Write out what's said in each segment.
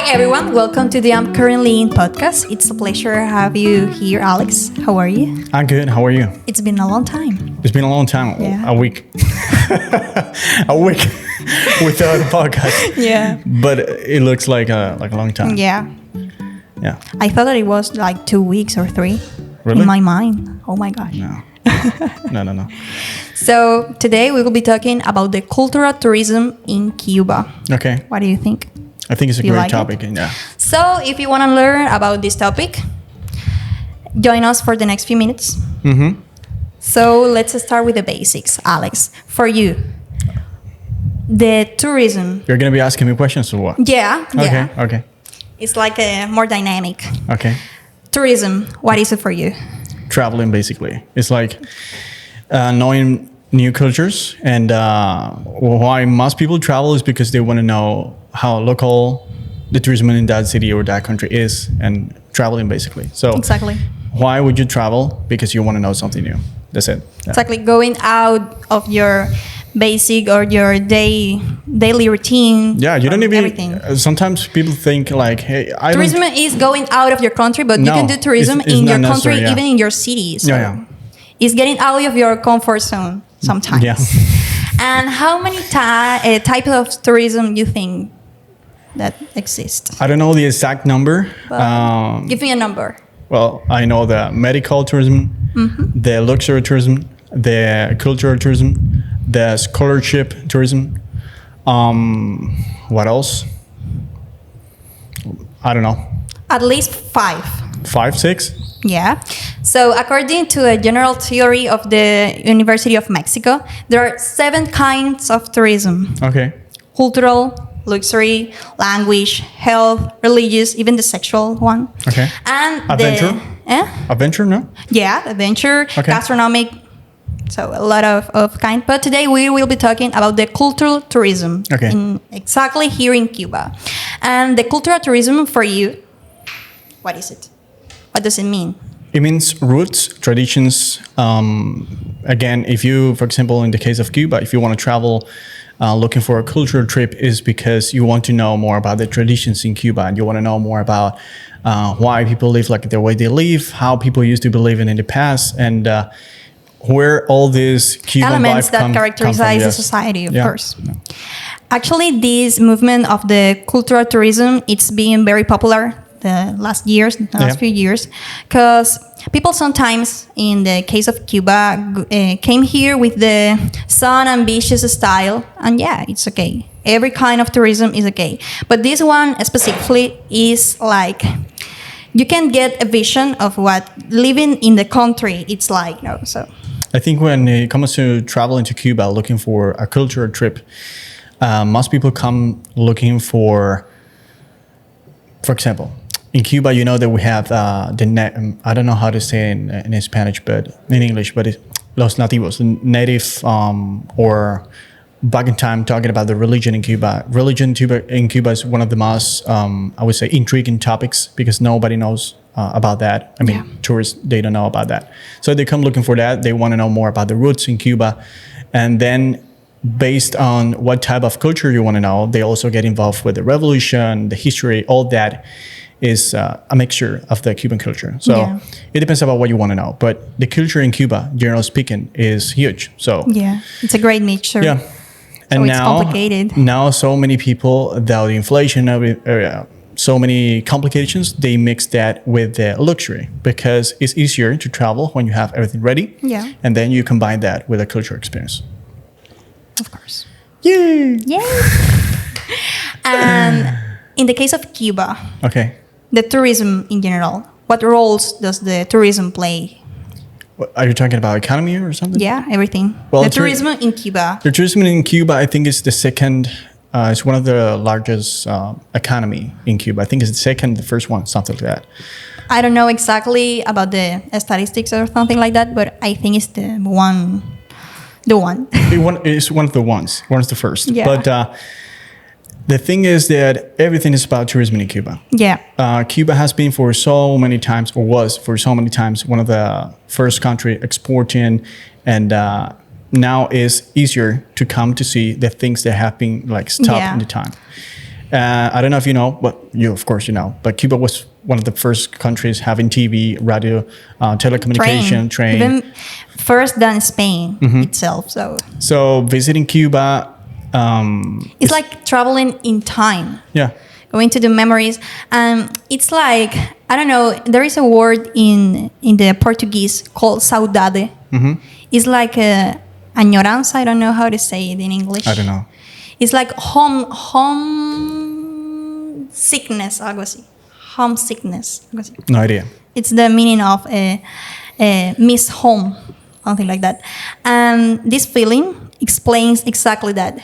everyone, welcome to the I'm Currently In podcast. It's a pleasure to have you here, Alex. How are you? I'm good. How are you? It's been a long time. It's been a long time. Yeah. A week. A week without a podcast. Yeah. But it looks like a long time. Yeah. Yeah. I thought that it was like 2 weeks or 3 Really? in my mind. Oh my gosh. No. No. So today we will be talking about the cultural tourism in Cuba. Okay. What do you think? I think it's a You great like topic. it? Yeah. So if you want to learn about this topic, join us for the next few minutes. Mm-hmm. So let's start with the basics, Alex. For you, the tourism. You're going to be asking me questions or what? Yeah. Okay. It's like a more dynamic. Okay. Tourism, what is it for you? Traveling, basically. It's like knowing new cultures, and why most people travel is because they want to know how local the tourism in that city or that country is, and traveling basically. So Exactly. why would you travel? Because you want to know something new. That's it. Yeah. Exactly. Going out of your basic or your daily routine. Yeah, you don't even. Everything. Sometimes people think like, "Hey, I Tourism don't." is going out of your country, but you No, can do tourism it's in not your country, necessary, yeah. even in your city. So Yeah. it's getting out of your comfort zone sometimes. Yeah. And how many types of tourism you think that exist? I don't know the exact number. Give me a number. Well, I know the medical tourism, the luxury tourism, the cultural tourism, the scholarship tourism. What else? I don't know. At least 5. 5, 6? Yeah. So according to a general theory of the University of Mexico, there are 7 kinds of tourism: Okay. cultural, luxury, language, health, religious, even the sexual one. Okay. And Adventure? Adventure, no? Yeah, adventure, Okay. gastronomic. So a lot of kind. But today we will be talking about the cultural tourism. Okay. Exactly here in Cuba. And the cultural tourism for you, what is it? What does it mean? It means roots, traditions. Again, if you, for example, in the case of Cuba, if you want to travel looking for a cultural trip, is because you want to know more about the traditions in Cuba, and you want to know more about why people live like the way they live, how people used to be living in the past, and where all these Cuban Elements life that come characterize from, the yes. society, of Yeah. course. Actually, this movement of the cultural tourism, it's been very popular the last few years, because people sometimes, in the case of Cuba, came here with the sun and beaches style, and yeah, it's okay. Every kind of tourism is okay, but this one specifically is like you can get a vision of what living in the country it's like. So I think when it comes to traveling to Cuba, looking for a cultural trip, most people come looking for example, in Cuba, you know that we have I don't know how to say in Spanish, but in English, but it's los nativos, the native, or back in time, talking about the religion in Cuba. Religion in Cuba is one of the most, I would say, intriguing topics, because nobody knows about that. I mean, tourists, they don't know about that. So they come looking for that. They want to know more about the roots in Cuba. And then based on what type of culture you want to know, they also get involved with the revolution, the history, all that is a mixture of the Cuban culture. So it depends about what you want to know. But the culture in Cuba, generally speaking, is huge. So yeah, it's a great mixture. Yeah. And so it's complicated. Now so many people, without the inflation of it, so many complications, they mix that with the luxury, because it's easier to travel when you have everything ready. Yeah. And then you combine that with a cultural experience. Of course. Yay! Yay! And in the case of Cuba, Okay. the tourism in general, what roles does the tourism play? Are you talking about economy or something? Yeah, everything. Well, the tourism in Cuba. The tourism in Cuba, I think, is the second. It's one of the largest economy in Cuba. I think it's the second, the first one, something like that. I don't know exactly about the statistics or something like that, but I think it's the one. It's one of the ones. One of the first. Yeah. But the thing is that everything is about tourism in Cuba. Yeah. Cuba has been for so many times, or was for so many times, one of the first country exporting, and now is easier to come to see the things that have been like stopped in the time. I don't know if you know, but you, of course, you know. But Cuba was one of the first countries having TV, radio, telecommunication, train. Even first than Spain itself. So visiting Cuba, it's like traveling in time. yeah, Going to the memories. It's like, I don't know, there is a word in the Portuguese called saudade. It's like añoranza. I don't know how to say it in English. I don't know. It's like home sickness, algo así. Homesickness, algo así. No idea. It's the meaning of miss home, something like that. And this feeling explains exactly that.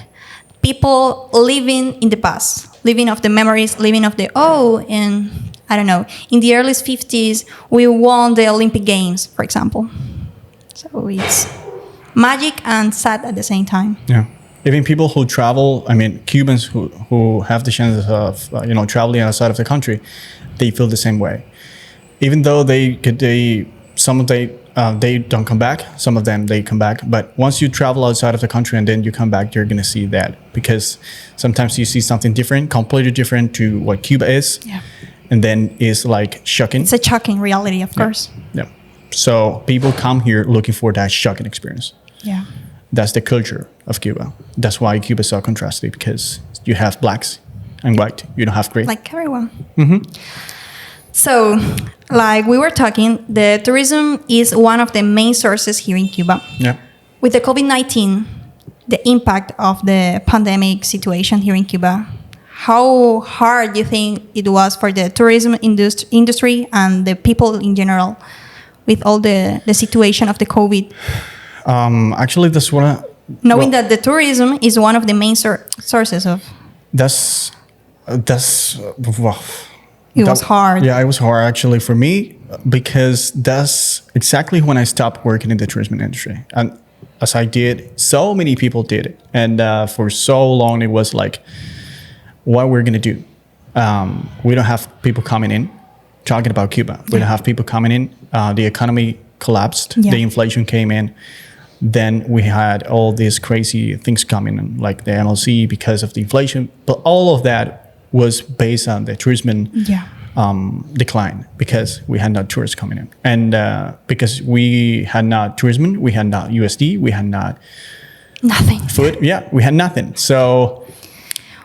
People living in the past, living of the memories, living of the, and I don't know, in the early 50s, we won the Olympic Games, for example. So it's magic and sad at the same time. Yeah. Even people who travel, I mean, Cubans who have the chance of traveling outside of the country, they feel the same way. Even though they don't come back, some of them they come back. But once you travel outside of the country and then you come back, you're gonna see that, because sometimes you see something different, completely different to what Cuba is, and then it's like shocking. It's a shocking reality, of course. Yeah. So people come here looking for that shocking experience. Yeah. That's the culture of Cuba. That's why Cuba is so contrasted, because you have blacks and white. You don't have gray. Like everyone. So, like we were talking, the tourism is one of the main sources here in Cuba. Yeah. With the COVID-19, the impact of the pandemic situation here in Cuba, how hard do you think it was for the tourism industry and the people in general with all the situation of the COVID? Actually, that's what Knowing that the tourism is one of the main sources of... That's wow. It was hard. Yeah, it was hard actually for me, because that's exactly when I stopped working in the tourism industry. And as I did, so many people did it. And for so long, it was like, what we're going to do? We don't have people coming in talking about Cuba. We don't have people coming in. The economy collapsed. The inflation came in. Then we had all these crazy things coming, like the MLC because of the inflation. But all of that was based on the tourism decline, because we had no tourists coming in. And because we had not tourism, we had not USD, we had not nothing. Food. Yeah, we had nothing. So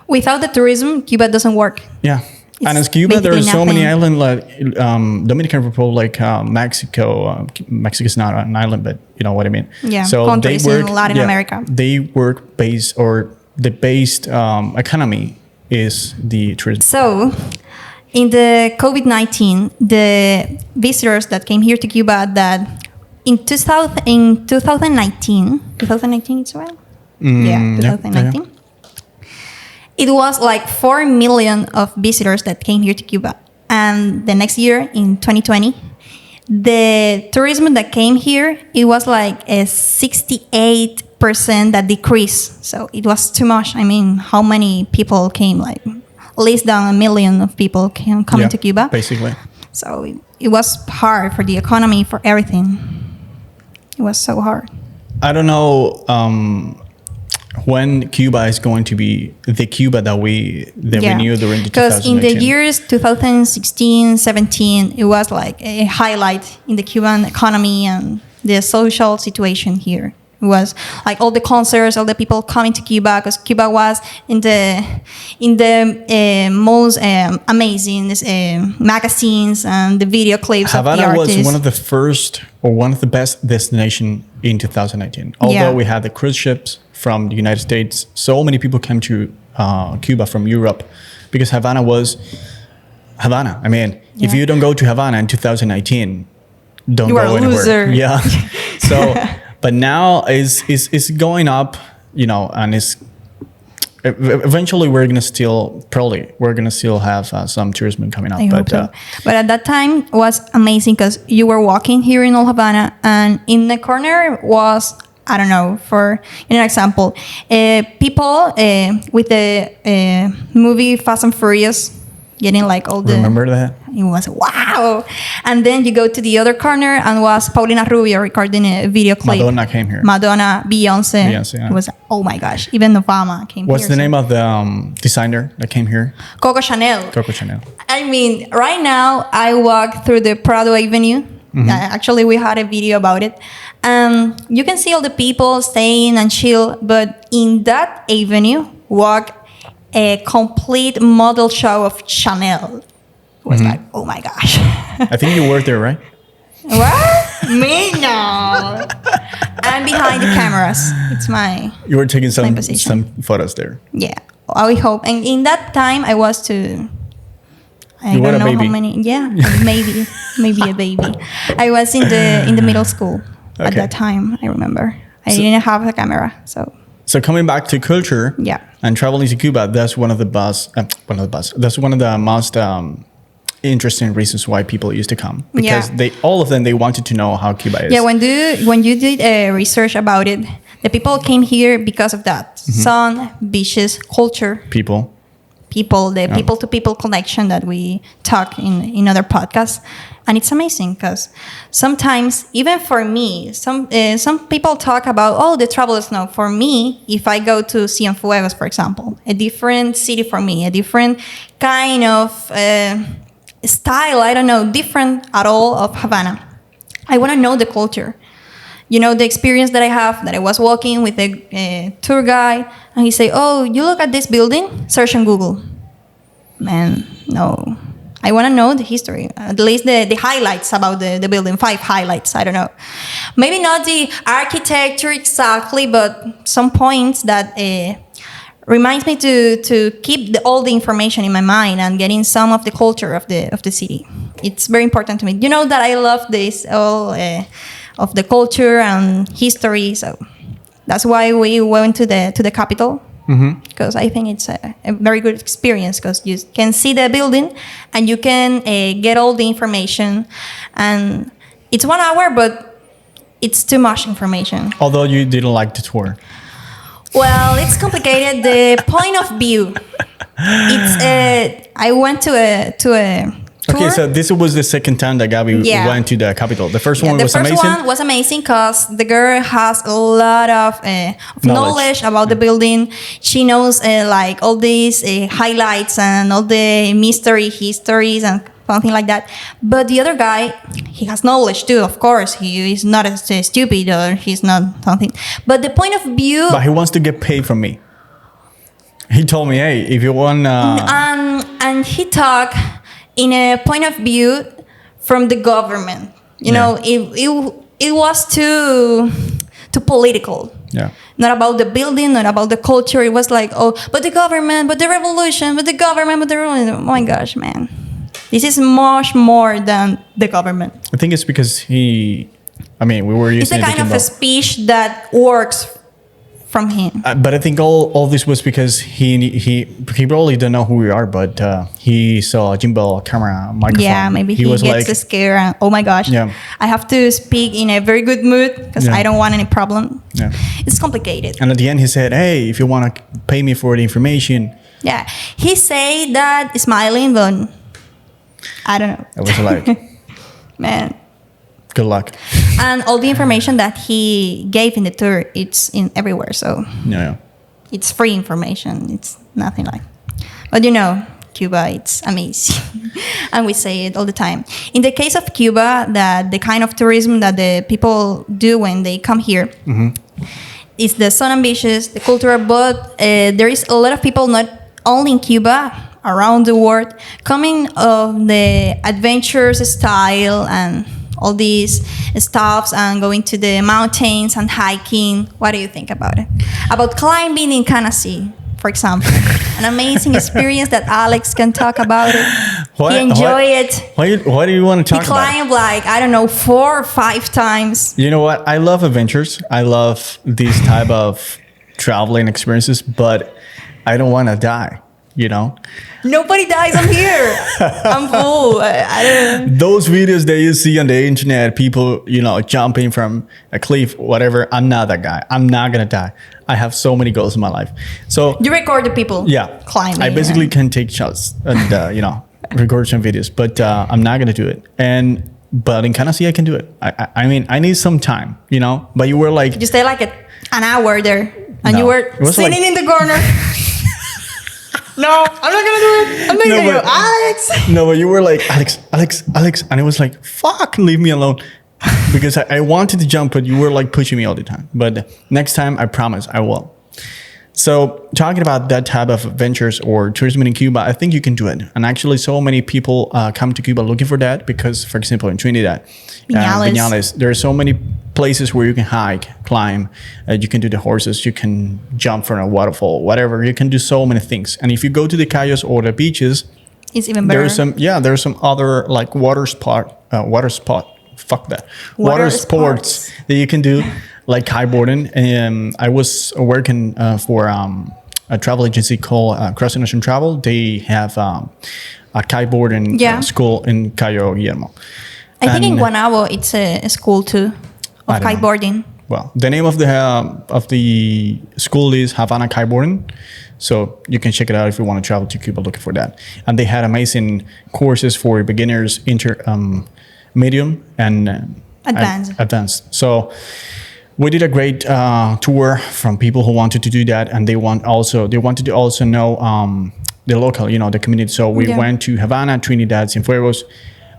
without the tourism, Cuba doesn't work. Yeah. And as Cuba, there are so many islands like Dominican Republic, Mexico. Mexico is not an island, but you know what I mean. Yeah, so countries in Latin America. They work based, or the based economy is the tourism. So, in the COVID-19, the visitors that came here to Cuba, that in 2019, it's right? 2019. Yeah. It was like 4 million of visitors that came here to Cuba. And the next year, in 2020, the tourism that came here, it was like a 68% that decreased. So it was too much. I mean, how many people came? Like less than 1 million of people coming to Cuba. Basically. So it was hard for the economy, for everything. It was so hard. I don't know when Cuba is going to be the Cuba that we knew during the 2019. Because in the years 2016, 17, it was like a highlight in the Cuban economy and the social situation here. It was like all the concerts, all the people coming to Cuba, because Cuba was in the most amazing magazines and the video clips of the artists. Havana was one of the first, or one of the best destinations in 2019. Although we had the cruise ships from the United States, so many people came to Cuba from Europe, because Havana was Havana. I mean, if you don't go to Havana in 2019, don't go anywhere. Loser. Yeah. So, but now is going up, you know, and it's eventually we're gonna still have some tourism coming up. I hope so. But at that time it was amazing, because you were walking here in Old Havana, and in the corner was, I don't know, for an example, people with the movie Fast and Furious, getting like all the... Remember that? It was wow. wow. And then you go to the other corner and was Paulina Rubio recording a video clip. Madonna came here. Madonna, Beyonce. Yeah. It was, oh my gosh, even Obama came What's here. the name of the designer that came here? Coco Chanel. Coco Chanel. I mean, right now I walk through the Prado Avenue. Actually, we had a video about it. You can see all the people staying and chill, but in that avenue, walk a complete model show of Chanel. It was like, oh my gosh. I think you worked there, right? What? Me? No. I'm behind the cameras. It's my You were taking some position. photos there. Yeah. I hope. And in that time, I was to. I You were don't a know baby. how many. Yeah, maybe a baby. I was in the middle school at Okay. that time. I remember. I didn't have a camera, so So coming back to culture, yeah. and traveling to Cuba, that's one of the That's one of the most interesting reasons why people used to come, because all of them wanted to know how Cuba is. Yeah, when you did research about it, the people came here because of that sun, beaches, culture, people. the people-to-people connection that we talk in other podcasts, and it's amazing because sometimes even for me, some people talk about the travel is no. For me, if I go to Cienfuegos, for example, a different city for me, a different kind of style, I don't know, different at all of Havana. I want to know the culture. You know, the experience that I have, that I was walking with a tour guide, and he say, oh, you look at this building, search on Google. Man, no. I want to know the history, at least the highlights about the building, 5 highlights, I don't know. Maybe not the architecture exactly, but some points that reminds me to keep all the information in my mind and getting some of the culture of the city. It's very important to me. You know that I love this all of the culture and history, so that's why we went to the capital, because I think it's a very good experience, because you can see the building and you can get all the information, and it's 1 hour, but it's too much information. Although you didn't like the tour. Well, it's complicated. The point of view. It's I went to a tour. Okay, so this was the second time that Gabby went to the capital. The first one was amazing. The first one was amazing because the girl has a lot of knowledge about the building. She knows like all these highlights and all the histories and something like that. But the other guy, he has knowledge too, of course. He is not as stupid, or he's not something. But the point of view... But he wants to get paid from me. He told me, hey, if you want... And he talked in a point of view from the government. You know, it was too political. Yeah. Not about the building, not about the culture. It was like, but the government, but the revolution, but the government, but the revolution. Oh my gosh, man. This is much more than the government. I think it's because we were using it's a kind of a speech that works from him. But I think all this was because he probably don't know who we are, but he saw a gimbal camera microphone. Yeah, maybe he was gets scared. And, oh my gosh, I have to speak in a very good mood because I don't want any problem. Yeah. It's complicated. And at the end he said, hey, if you want to pay me for the information. Yeah, he said that smiling, but I don't know. I was like, man, good luck. And all the information that he gave in the tour, it's in everywhere. So it's free information. It's nothing like. But you know, Cuba, it's amazing, and we say it all the time. In the case of Cuba, that the kind of tourism that the people do when they come here is the sun and beaches, the culture. But there is a lot of people, not only in Cuba, around the world, coming of the adventures style and all these stuffs, and going to the mountains and hiking. What do you think about it? About climbing in Canasee, for example. An amazing experience that Alex can talk about it. He enjoyed it. Why do you want to talk about it? He climbed like, I don't know, 4 or 5 times. You know what? I love adventures. I love these type of traveling experiences, but I don't want to die. You know, nobody dies. I'm here. I'm full. I don't know. Those videos that you see on the internet, people, jumping from a cliff, whatever. I'm not that guy. I'm not gonna die. I have so many goals in my life. So you record the people. Yeah, climbing. I basically can take shots, and record some videos, but I'm not gonna do it. But in Canada, I can do it. I mean, I need some time, you know. But you were like, You stay like an hour there, and No. you were It was sitting like- in the corner. No, I'm not gonna do it. I'm not gonna do it. Alex. no, but you were like, Alex, and it was like, fuck, leave me alone. Because I wanted to jump, but you were like pushing me all the time. But next time, I promise I will. So talking about that type of adventures or tourism in Cuba, I think you can do it. And actually, so many people come to Cuba looking for that because, for example, in Trinidad, Viñales, there are so many places where you can hike, climb, you can do the horses, you can jump from a waterfall, whatever. You can do so many things. And if you go to the cayos or the beaches, It's even better. there's some other like water sports that you can do, like kiteboarding. And I was working for a travel agency called Crossing Ocean Travel. They have a kiteboarding school in Cayo Guillermo. I think in Guanabo it's a school too of kiteboarding. Well, the name of the school is Havana Kiteboarding. So you can check it out if you want to travel to Cuba looking for that. And they had amazing courses for beginners, medium, and advanced. So we did a great tour from people who wanted to do that, and they wanted to also know the local, the community. So we went to Havana, Trinidad, Cienfuegos,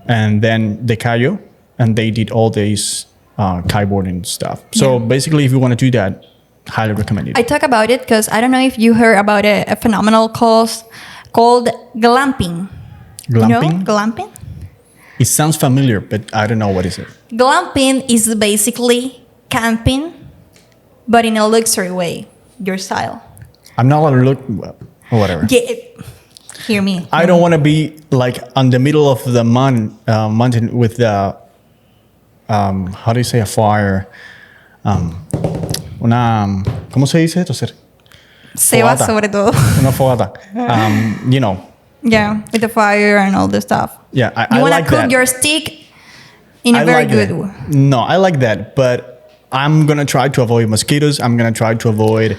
and then the Cayo, and they did all these kiteboarding stuff. So basically, if you want to do that, highly recommend it. I talk about it because I don't know if you heard about a phenomenal called glamping. Glamping? You know, glamping? It sounds familiar, but I don't know what is it. Glamping is basically camping, but in a luxury way, your style. I'm not allowed to look, well, whatever. Hear me. I don't want to be like on the middle of the mountain with the, how do you say a fire? ¿Cómo se dice esto? Ceba sobre todo. Una fogata. Yeah, with the fire and all the stuff. Yeah, I you want like to cook that. your steak in a very good way. No, I like that, but I'm going to try to avoid mosquitoes. I'm going to try to avoid...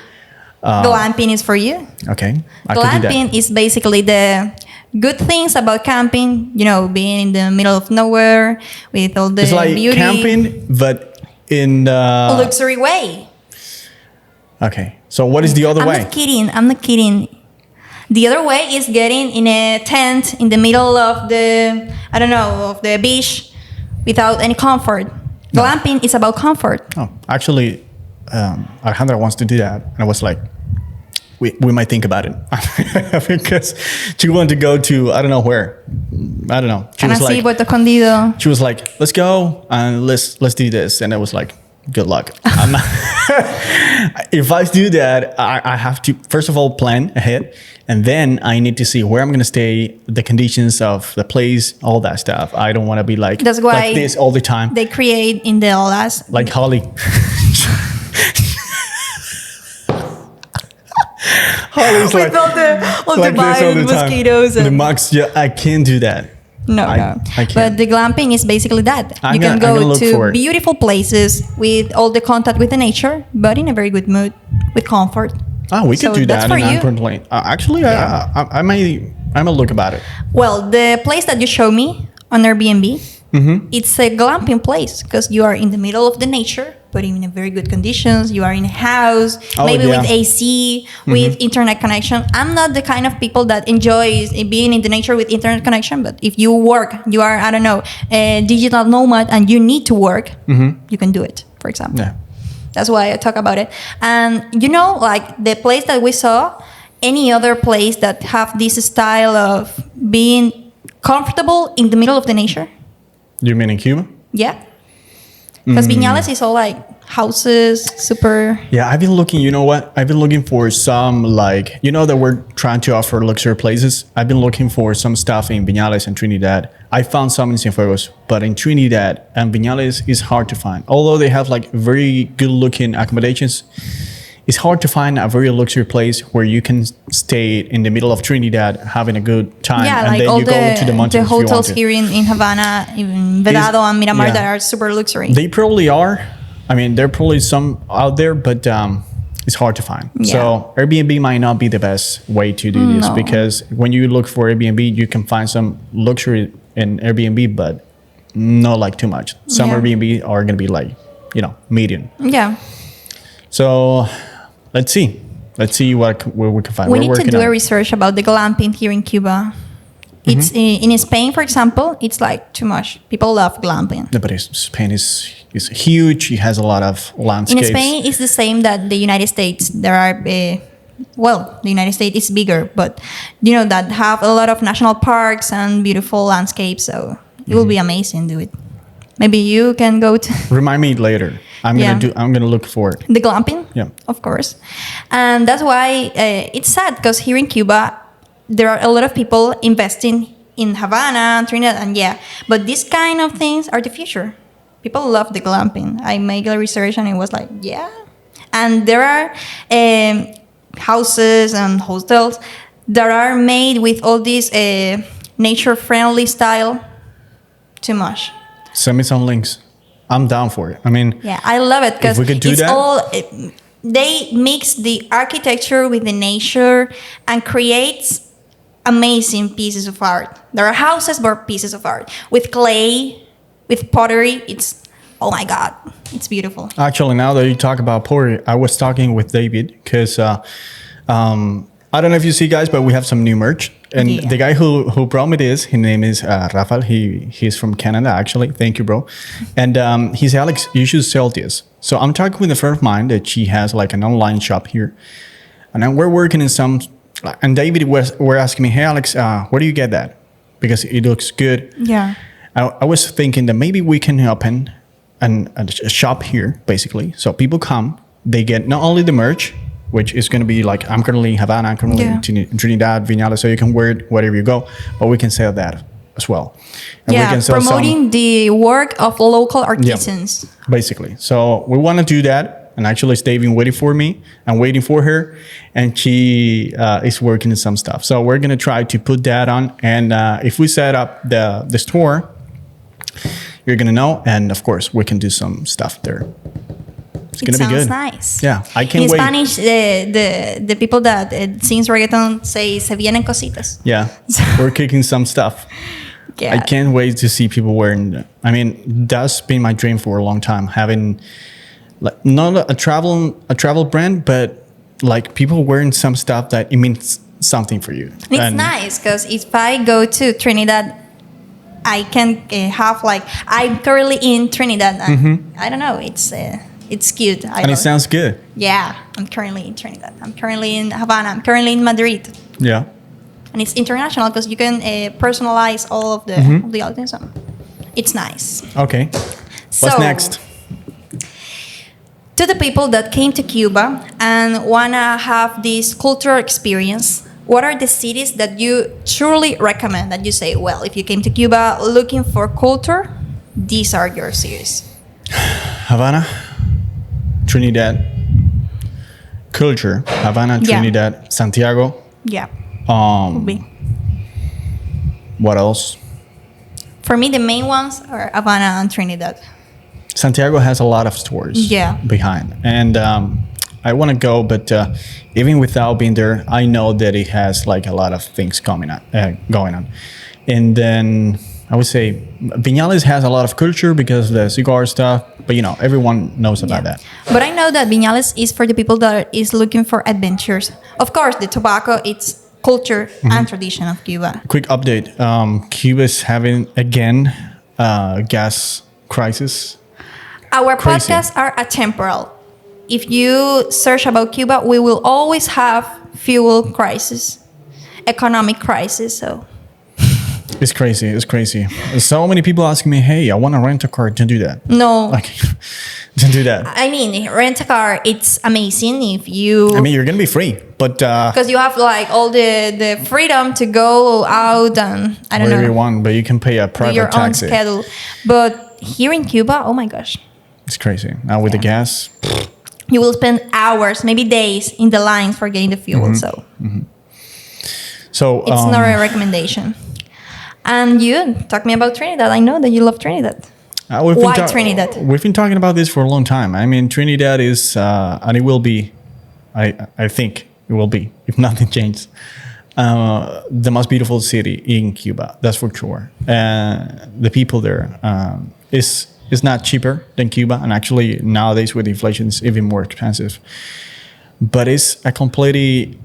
glamping is for you. Okay, I can do that. Glamping is basically the good things about camping, being in the middle of nowhere with all the It's like beauty. camping, but in the... A luxury way. Okay, so what is the other way? I'm not kidding. The other way is getting in a tent in the middle of the beach without any comfort. No. Glamping is about comfort. Oh, actually, Alejandra wants to do that. And I was like, we might think about it. Because she wanted to go to, I don't know where. I don't know. She was like, let's go and let's do this. And I was like, good luck. I'm not if I do that, I have to, first of all, plan ahead. And then I need to see where I'm going to stay, the conditions of the place, all that stuff. I don't want to be like this all the time. They create in the olas. Like Holly. Holly's with all the bites, mosquitoes. And the mugs, I can't do that. No. I can't. But the glamping is basically that. You can go to beautiful places with all the contact with the nature, but in a very good mood, with comfort. Oh, we could do that in Anchorage Lane. Actually, I might look about it. Well, the place that you showed me on Airbnb, it's a glamping place because you are in the middle of the nature, but in a very good conditions. You are in a house, with AC, with internet connection. I'm not the kind of people that enjoys being in the nature with internet connection, but if you work, you are, a digital nomad and you need to work, you can do it, for example. Yeah. That's why I talk about it. And like the place that we saw, any other place that have this style of being comfortable in the middle of the nature? You mean in Cuba? Yeah. Because Viñales is all like houses, super... Yeah, I've been looking, you know what? I've been looking for some that we're trying to offer luxury places. I've been looking for some stuff in Viñales and Trinidad. I found some in Cienfuegos, but in Trinidad and Viñales is hard to find. Although they have like very good looking accommodations, it's hard to find a very luxury place where you can stay in the middle of Trinidad having a good time. Yeah, and like then all you go to the mountains the hotels here in Havana, in Vedado and Miramar that are super luxury. They probably are. I mean, there are probably some out there, but it's hard to find. Yeah. So Airbnb might not be the best way to do this, No. because when you look for Airbnb, you can find some luxury in Airbnb, but not like too much. Some Yeah. Airbnb are going to be like, medium. Yeah. So let's see. Let's see what we can find. We We're need to working do on a it. research about the glamping here in Cuba. It's in Spain, for example, it's like too much. People love glamping. No, but Spain is huge. It has a lot of In landscapes. Spain, it's the same that the United States. There are, the United States is bigger, but that have a lot of national parks and beautiful landscapes. So it will be amazing. Do it. Maybe you can go to Remind me later. I'm gonna look for it. the glamping. Yeah. Of course, and that's why it's sad because here in Cuba, there are a lot of people investing in Havana, Trinidad, and but these kind of things are the future. People love the glamping. I made a research and it was like, and there are houses and hostels that are made with all this nature-friendly style. Too much. Send me some links. I'm down for it. I mean, I love it because we could do it's that- all. They mix the architecture with the nature and creates amazing pieces of art. There are houses, but pieces of art with clay, with pottery. It's, oh my God, it's beautiful. actually, now that you talk about pottery, I was talking with David because I don't know if you see, guys, but we have some new merch. And Yeah. the guy who brought me this, his name is Rafael. He's from Canada, actually. Thank you, bro. And he said, Alex, you should sell this. So I'm talking with a friend of mine that she has like an online shop here. And then we're working in some... And David were asking me, hey, Alex, where do you get that? Because it looks good. Yeah. I was thinking that maybe we can open a shop here, basically. So people come, they get not only the merch, which is going to be like, I'm currently in Havana, I'm currently in Trinidad, Viñales, so you can wear it wherever you go, but we can sell that as well. And we can sell promoting the work of local artisans. basically. So we want to do that, and actually Dave's been waiting for me and waiting for her, and she is working on some stuff. So we're going to try to put that on, and if we set up the store, you're going to know, and of course we can do some stuff there. It's It gonna be good. sounds nice. Yeah, I can't In wait. Spanish, the people that sings reggaeton say "se vienen cositas." Yeah, we're kicking some stuff. Yeah. I can't wait to see people wearing that. I mean, that's been my dream for a long time. Having like not a travel brand, but like people wearing some stuff that it means something for you. It's nice because if I go to Trinidad, I can have like, I'm currently in Trinidad. And I don't know. It's cute. And it sounds good. Yeah, I'm currently in Trinidad. I'm currently in Havana. I'm currently in Madrid. Yeah. And it's international because you can personalize all of the items. So it's nice. Okay. What's next? To the people that came to Cuba and wanna have this cultural experience, what are the cities that you truly recommend? That you say, well, if you came to Cuba looking for culture, these are your cities. Havana, Trinidad, culture. Havana, Yeah. Trinidad, Santiago. Yeah. Um, Be. what else? For me, the main ones are Havana and Trinidad. Santiago has a lot of stores behind, and I want to go, but even without being there, I know that it has like a lot of things going on. And then I would say Viñales has a lot of culture because of the cigar stuff, but everyone knows about that. But I know that Viñales is for the people that is looking for adventures. Of course, the tobacco, it's culture and tradition of Cuba. Quick update: Cuba is having again gas crisis. Our Crazy. podcasts are atemporal. If you search about Cuba, we will always have fuel crisis, economic crisis. So It's crazy. It's crazy. So many people asking me, "Hey, I want to rent a car." Don't do that. no, Like, don't do that. I mean, rent a car, it's amazing if you... I mean, you're gonna be free, but because you have like all the freedom to go out and I don't wherever you know, want, but you can pay a do private your own taxi. schedule. But here in Cuba, oh my gosh, It's crazy. Now with the gas, you will spend hours, maybe days in the lines for getting the fuel. So so it's not a recommendation. And you talk me about Trinidad. I know that you love Trinidad. Why Trinidad? We've been talking about this for a long time. I mean, Trinidad is, and it will be I think it will be if nothing changes. The most beautiful city in Cuba, that's for sure. The people there is not cheaper than Cuba, and actually nowadays with inflation, it's even more expensive. But it's a completely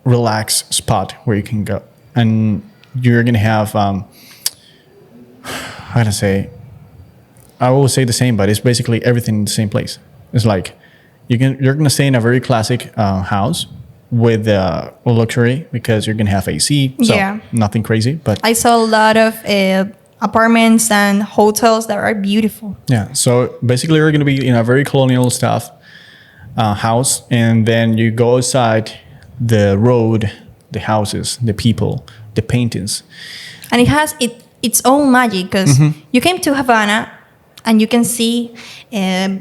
relaxed spot where you can go, and you're gonna have how to say. I will say the same, but it's basically everything in the same place. It's like you're gonna stay in a very classic house with luxury because you're gonna have AC, so Yeah. nothing crazy. But I saw a lot of apartments and hotels that are beautiful. yeah, so basically you're gonna be in a very colonial stuff house, and then you go outside, the road, the houses, the people, the paintings. And it has its own magic because you came to Havana and you can see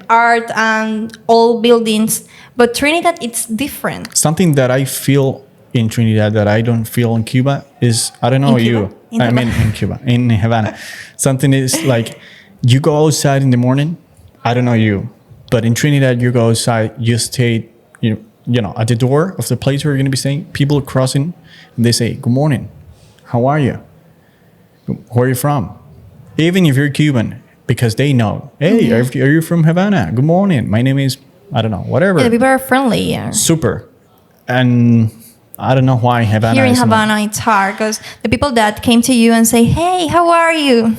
art and old buildings, but Trinidad, it's different. Something that I feel in Trinidad that I don't feel in Cuba is, I don't know In Cuba? you. I mean in Cuba, in Havana. Something is like you go outside in the morning, I don't know you, but in Trinidad you go outside, you stay, you know, at the door of the place where you're going to be staying, people are crossing and they say, good morning, how are you? Where are you from? Even if you're Cuban, because they know, hey, are you from Havana? Good morning, my name is, I don't know, whatever. Yeah, the people are friendly. Yeah. Super. And I don't know why Havana Here in is not- Havana, it's hard because the people that came to you and say, hey, how are you?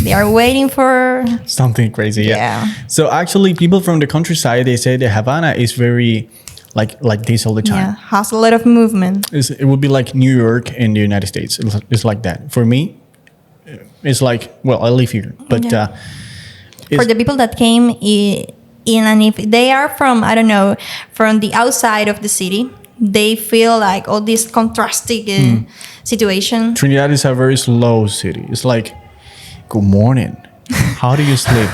They are waiting for... something crazy. Yeah. Yeah. So actually, people from the countryside, they say that Havana is very like this all the Yeah, time. has a lot of movement. It would be like New York in the United States. It's like that. For me, it's like, well, I live here, but Yeah. For it's- the people that came in, and if they are from, I don't know, from the outside of the city, they feel like all this contrasting situation. Trinidad is a very slow city. It's like, good morning. How do you sleep?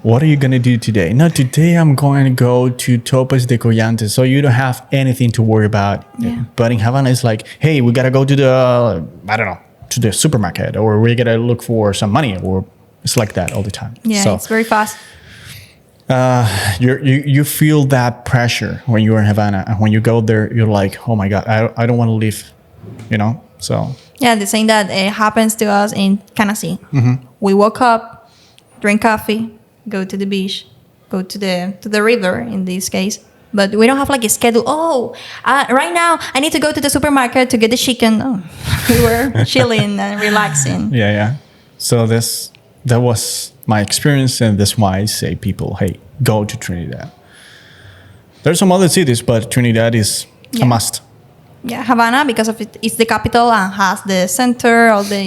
What are you going to do today? No, today I'm going to go to Topas de Collantes. So you don't have anything to worry about. Yeah. But in Havana, it's like, hey, we got to go to the, I don't know, to the supermarket, or we got to look for some money, or it's like that all the time. Yeah, So it's very fast. you feel that pressure when you're in Havana. And when you go there, you're like, oh my God, I don't want to leave, you know? So Yeah, the same that happens to us in Canasi. We woke up, drink coffee, go to the beach, go to the river in this case. But we don't have like a schedule. Oh, right now I need to go to the supermarket to get the chicken. Oh, we were chilling and relaxing. yeah. So that was my experience, and that's why I say people, hey, go to Trinidad. There's some other cities, but Trinidad is a must. Yeah, Havana, because of it's the capital and has the center of the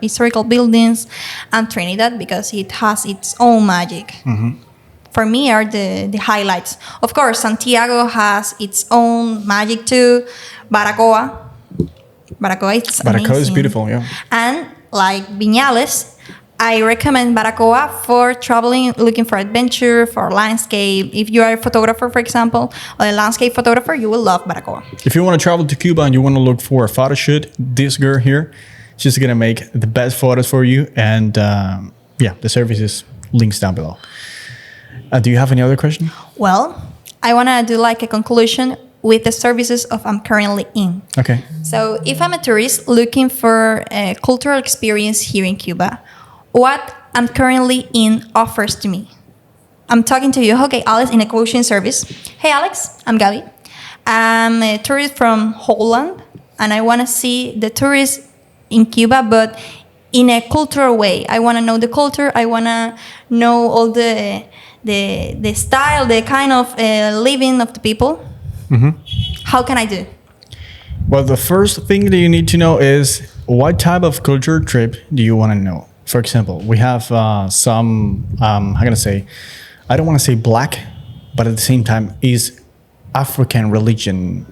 historical buildings, and Trinidad because it has its own magic. For me, are the highlights. Of course, Santiago has its own magic too. Baracoa is Baracoa is amazing. beautiful, yeah. And like Viñales, I recommend Baracoa for traveling, looking for adventure, for landscape. If you are a photographer, for example, or a landscape photographer, you will love Baracoa. If you want to travel to Cuba and you want to look for a photo shoot, this girl here, she's going to make the best photos for you. And the services links down below. Do you have any other question? Well, I want to do like a conclusion with the services of I'm currently in. Okay. So if I'm a tourist looking for a cultural experience here in Cuba, what I'm currently in offers to me. I'm talking to you, okay, Alex, in a coaching service. Hey, Alex, I'm Gabi. I'm a tourist from Holland, and I want to see the tourists in Cuba, but in a cultural way. I want to know the culture. I want to know all the style, the kind of living of the people. How can I do? Well, the first thing that you need to know is what type of culture trip do you want to know? For example, we have some, how can I say, I don't want to say black, but at the same time is African religion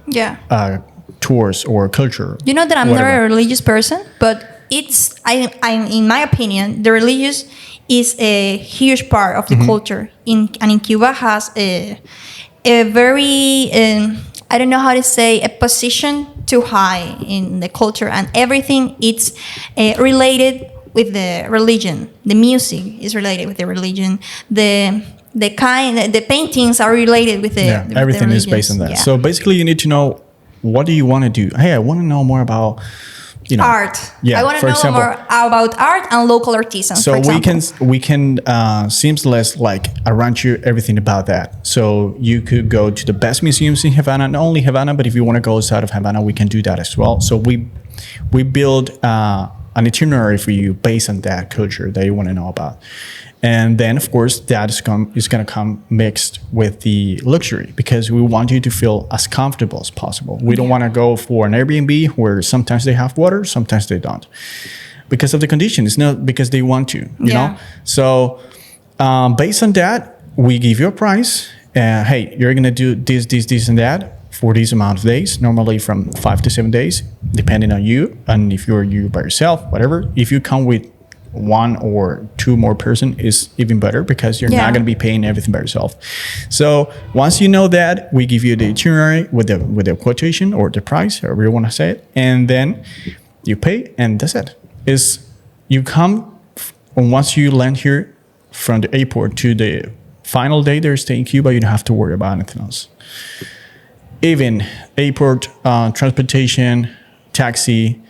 tours or culture. You know that I'm whatever. not a religious person, but it's, I'm in my opinion, the religious is a huge part of the culture. In Cuba has a very, I don't know how to say, a position too high in the culture, and everything it's related with the religion. The music is related with the religion. The the paintings are related with the with the everything is based on religions. that. So basically, you need to know, what do you want to do? Hey, I want to know more about, art. Yeah, I want to for know example, more about art and local artisans. so for example. we can seems less like arrange you everything about that. So you could go to the best museums in Havana, not only Havana, but if you want to go outside of Havana, we can do that as well. So we build an itinerary for you based on that culture that you want to know about. And then, of course, that is going to come mixed with the luxury, because we want you to feel as comfortable as possible. We don't want to go for an Airbnb where sometimes they have water, sometimes they don't, because of the condition. It's not because they want to, you know? So based on that, we give you a price. Hey, you're going to do this, and that for this amount of days, normally from 5 to 7 days, depending on you. And if you're you by yourself, whatever, if you come with one or two more person is even better, because you're not going to be paying everything by yourself. So once you know that, we give you the itinerary with the quotation or the price, however you want to say it, and then you pay, and that's it. Is you come, and once you land here from the airport to the final day they're staying in Cuba, you don't have to worry about anything else. Even airport transportation, taxi,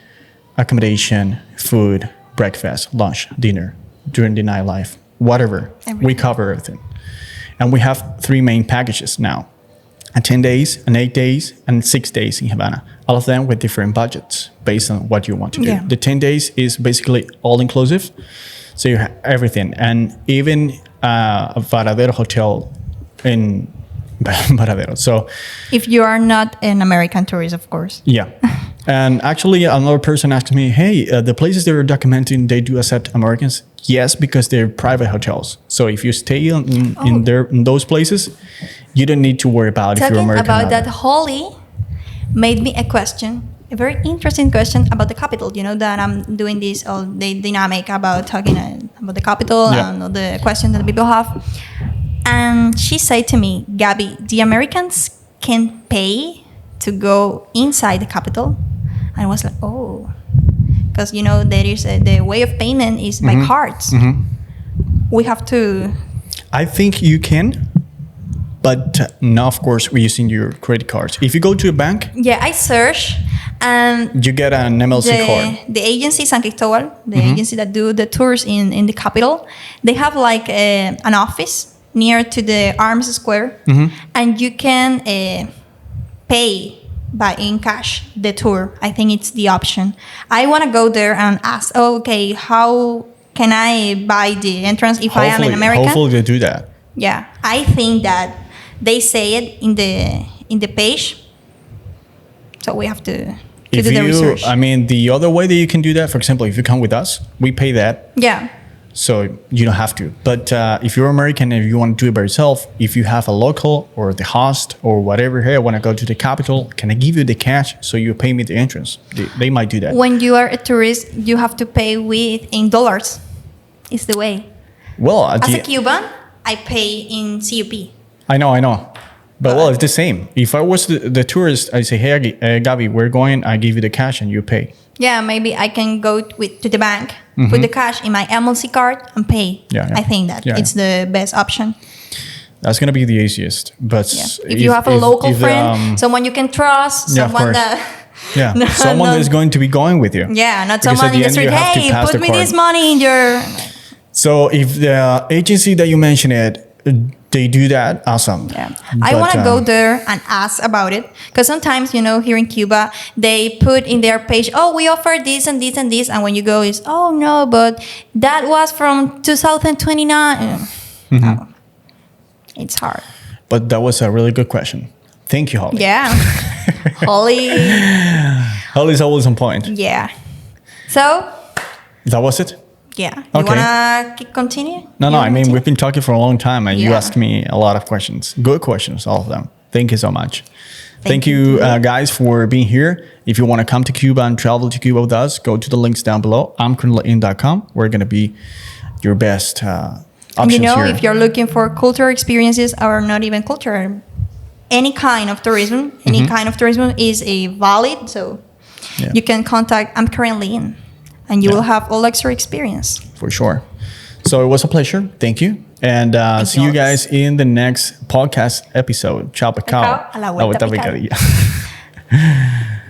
accommodation, food, breakfast, lunch, dinner, during the nightlife, whatever. Everything. We cover everything. And we have 3 main packages now. 10 days, 8 days, and 6 days in Havana. All of them with different budgets based on what you want to do. Yeah. The 10 days is basically all inclusive. So you have everything. And even a Varadero hotel in Varadero. So if you are not an American tourist, of course. yeah. And actually, another person asked me, hey, the places they're documenting, they do accept Americans? Yes, because they're private hotels. So if you stay in those places, you don't need to worry about if you're American. Talking about that, Holly made me a question, a very interesting question about the capital. You know that I'm doing this all the dynamic about talking about the capital and all the questions that people have. And she said to me, Gabby, the Americans can pay to go inside the capital. And I was like, oh, because there is the way of payment is by cards. Mm-hmm. We have to. I think you can, but now, of course, we're using your credit cards. If you go to a bank, I search, and you get an MLC card. The agency San Cristobal, the agency that do the tours in the capital, they have like an office near to the Arms Square, and you can pay in cash the tour. I think it's the option. I want to go there and ask, okay, how can I buy the entrance if I am an American? Hopefully they do that. Yeah, I think that they say it in the page, so we have to do the research. I mean, the other way that you can do that, for example, if you come with us, we pay that. Yeah. So you don't have to. But if you're American and you want to do it by yourself, if you have a local or the host or whatever, hey, I want to go to the capital, can I give you the cash so you pay me the entrance? They might do that. When you are a tourist, you have to pay in dollars. It's the way. Well, as a Cuban, I pay in CUP. I know. But well, it's the same. If I was the tourist, I say, hey, Gabby, we're going, I give you the cash and you pay. Yeah, maybe I can go to the bank, put the cash in my MLC card and pay. Yeah. I think that it's the best option. That's going to be the easiest. But if you have a local friend, someone you can trust, someone that... someone that is going to be going with you. Yeah, not someone in the street, hey, put me this money in your... So if the agency that you mentioned they do that, awesome. Yeah, I want to go there and ask about it, because sometimes here in Cuba they put in their page, oh, we offer this and this and this, and when you go is, oh no, but that was from 2029. Oh, it's hard. But that was a really good question. Thank you, Holly. Yeah, Holly's always on point. Yeah. So that was it. Yeah. You want to continue? No. I mean, we've been talking for a long time, and you asked me a lot of questions. Good questions, all of them. Thank you so much. Thank you, guys, for being here. If you want to come to Cuba and travel to Cuba with us, go to the links down below, alexr.emprende.com. We're going to be your best options here. If you're looking for cultural experiences, or not even cultural, any kind of tourism, is a valid. So you can contact I'm currently in. And you will have alexr experience. For sure. So it was a pleasure. Thank you. And see you yours. guys in the next podcast episode. Ciao, pecao. A la vuelta picadilla.